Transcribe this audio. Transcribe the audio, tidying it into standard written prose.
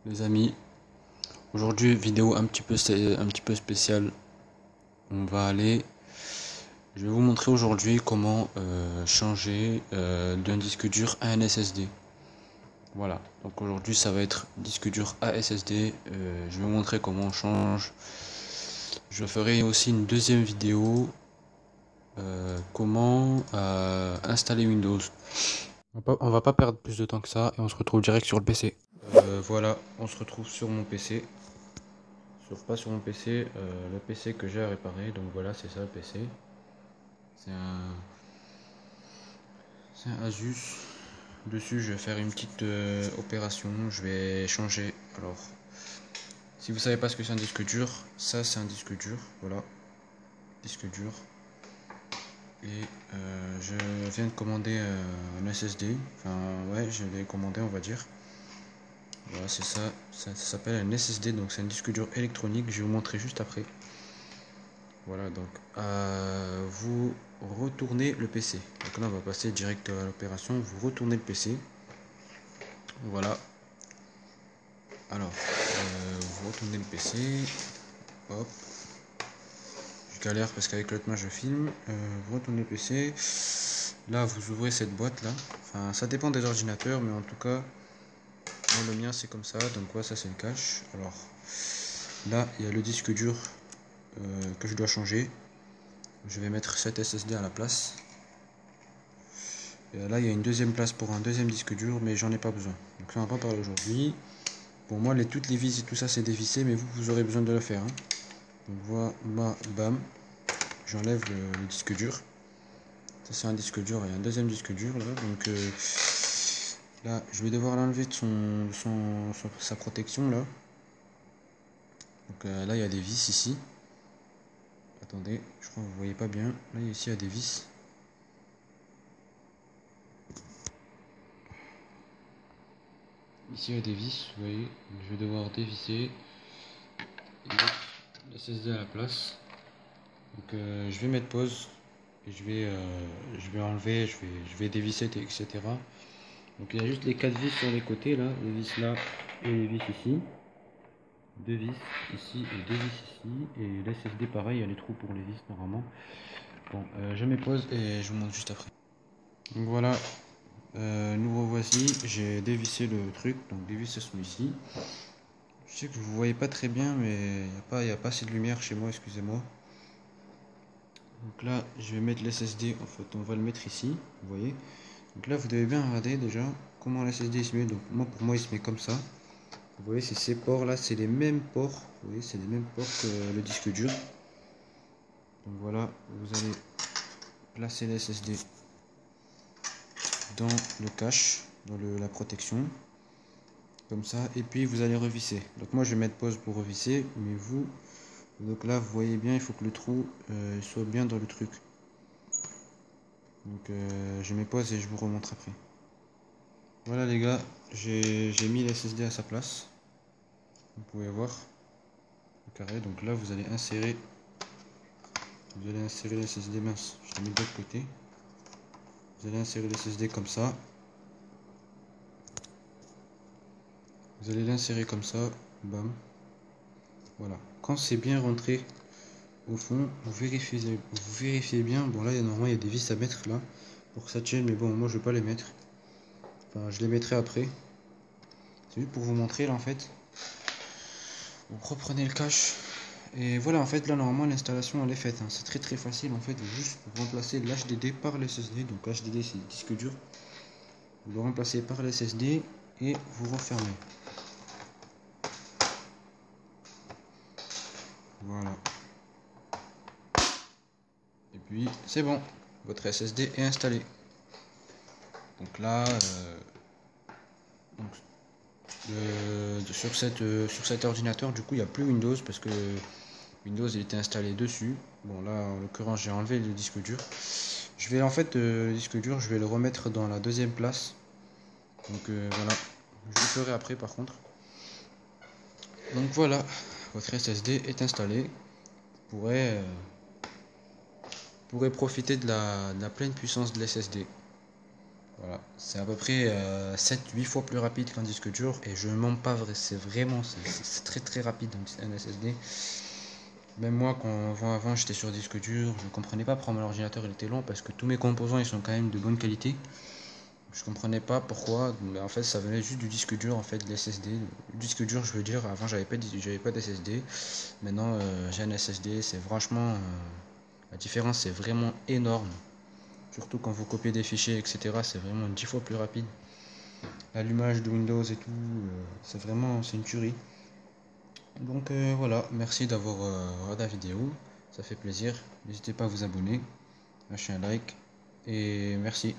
Les amis, aujourd'hui vidéo un petit peu spéciale. Je vais vous montrer aujourd'hui comment changer d'un disque dur à un SSD. Voilà, donc aujourd'hui ça va être disque dur à SSD. Je vais vous montrer comment on change. Je ferai aussi une deuxième vidéo comment installer Windows. On va pas perdre plus de temps que ça et on se retrouve direct sur le PC. Voilà, on se retrouve sur mon PC. Pas sur mon PC, le PC que j'ai à réparer. Donc voilà, c'est ça le PC. C'est un Asus. Dessus, je vais faire une petite opération. Je vais changer. Alors, si vous savez pas ce que c'est un disque dur, ça c'est un disque dur. Voilà, disque dur. Et je viens de commander un SSD. Enfin, ouais, je l'ai commandé, on va dire. Voilà, c'est ça. Ça s'appelle un SSD, donc c'est un disque dur électronique. Je vais vous montrer juste après. Voilà, donc vous retournez le PC. Donc là, on va passer direct à l'opération. Vous retournez le PC. Voilà. Alors, vous retournez le PC. Hop. Je galère parce qu'avec l'autre main, je filme. Vous retournez le PC. Là, vous ouvrez cette boîte là. Enfin, ça dépend des ordinateurs, mais en tout cas, moi, le mien, c'est comme ça. Donc, ouais, ça, c'est le cache. Alors, là, il y a le disque dur que je dois changer. Je vais mettre cet SSD à la place. Et là, il y a une deuxième place pour un deuxième disque dur, mais j'en ai pas besoin. Donc ça, on va pas parler aujourd'hui. Pour moi, toutes les vis et tout ça, c'est dévissé, mais vous aurez besoin de le faire. Hein. Donc voilà, bam. J'enlève le disque dur. Ça, c'est un disque dur et un deuxième disque dur là. Donc là, je vais devoir l'enlever de sa protection là. Donc là, il y a des vis ici. Attendez, je crois que vous voyez pas bien. Là, ici, il y a des vis. Ici, il y a des vis, vous voyez. Je vais devoir dévisser. Le SSD à la place. Donc je vais mettre pause et je vais enlever, je vais dévisser, etc. Donc il y a juste les 4 vis sur les côtés là, les vis là et les vis ici. 2 vis ici et 2 vis ici. Et l'SSD pareil, il y a les trous pour les vis normalement. Bon, je mets pause et je vous montre juste après. Donc voilà, nous revoici, j'ai dévissé le truc, donc les vis sont ici. Je sais que vous voyez pas très bien, mais il n'y a pas assez de lumière chez moi, excusez-moi. Donc là, je vais mettre l'SSD, en fait, on va le mettre ici, vous voyez. Donc là, vous devez bien regarder déjà comment l'SSD se met. Donc moi, pour moi, il se met comme ça. Vous voyez, c'est ces ports là, c'est les mêmes ports. Vous voyez, c'est les mêmes ports que le disque dur. Donc voilà, vous allez placer l'SSD dans le cache, dans la protection. Comme ça, et puis vous allez revisser. Donc moi, je vais mettre pause pour revisser, mais vous... Donc là, vous voyez bien, il faut que le trou soit bien dans le truc. Donc je mets pause et je vous remontre après. Voilà les gars, j'ai mis l'SSD à sa place. Vous pouvez voir le carré. Donc là vous allez insérer l'SSD, mince, je l'ai mis de l'autre côté. Vous allez insérer l'SSD comme ça. Vous allez l'insérer comme ça, bam. Voilà. Quand c'est bien rentré au fond, vous vérifiez bien. Bon là normalement il y a des vis à mettre là pour que ça tienne, mais bon moi je vais pas les mettre. Enfin je les mettrai après. C'est juste pour vous montrer là en fait. Vous reprenez le cache. Et voilà, en fait là normalement l'installation elle est faite. Hein. C'est très facile en fait. Juste pour remplacer l'HDD par le SSD. Donc HDD c'est le disque dur. Vous le remplacez par le SSD et vous refermez. Voilà. Et puis c'est bon. Votre SSD est installé. Donc là, sur cet ordinateur, du coup, il n'y a plus Windows parce que Windows il était installé dessus. Bon là, en l'occurrence, j'ai enlevé le disque dur. Je vais en fait le disque dur, je vais le remettre dans la deuxième place. Donc voilà, je le ferai après par contre. Donc voilà, votre SSD est installé. Vous pourrez profiter de la pleine puissance de l'SSD. Voilà, c'est à peu près 7-8 fois plus rapide qu'un disque dur et je ne mens pas vrai, c'est très très rapide un SSD. Même moi avant j'étais sur disque dur, je comprenais pas pourquoi mon ordinateur il était long parce que tous mes composants ils sont quand même de bonne qualité. Je comprenais pas pourquoi, mais en fait ça venait juste du disque dur en fait, de l'SSD. Le disque dur je veux dire, avant j'avais pas d'SSD, maintenant j'ai un SSD, c'est franchement la différence c'est vraiment énorme. Surtout quand vous copiez des fichiers, etc. C'est vraiment 10 fois plus rapide. L'allumage de Windows et tout, c'est une tuerie. Donc voilà, merci d'avoir regardé la vidéo, ça fait plaisir. N'hésitez pas à vous abonner, lâcher un like et merci.